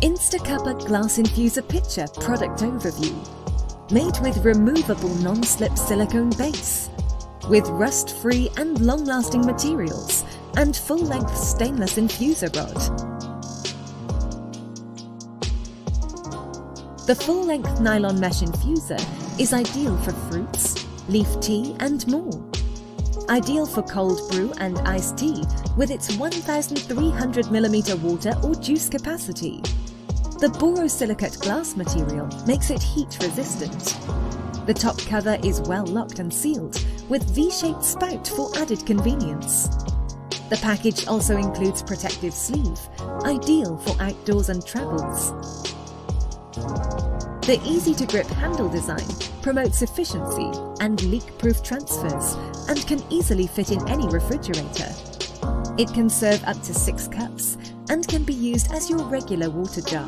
InstaCuppa Glass Infuser Pitcher product overview. Made with removable non-slip silicone base, with rust-free and long-lasting materials, and full-length stainless infuser rod. The full-length nylon mesh infuser is ideal for fruits, leaf tea and more. Ideal for cold brew and iced tea with its 1,300mm water or juice capacity. The borosilicate glass material makes it heat resistant. The top cover is well locked and sealed with V-shaped spout for added convenience. The package also includes protective sleeve, ideal for outdoors and travels. The easy-to-grip handle design promotes efficiency and leak-proof transfers and can easily fit in any refrigerator. It can serve up to 6 cups and can be used as your regular water jar.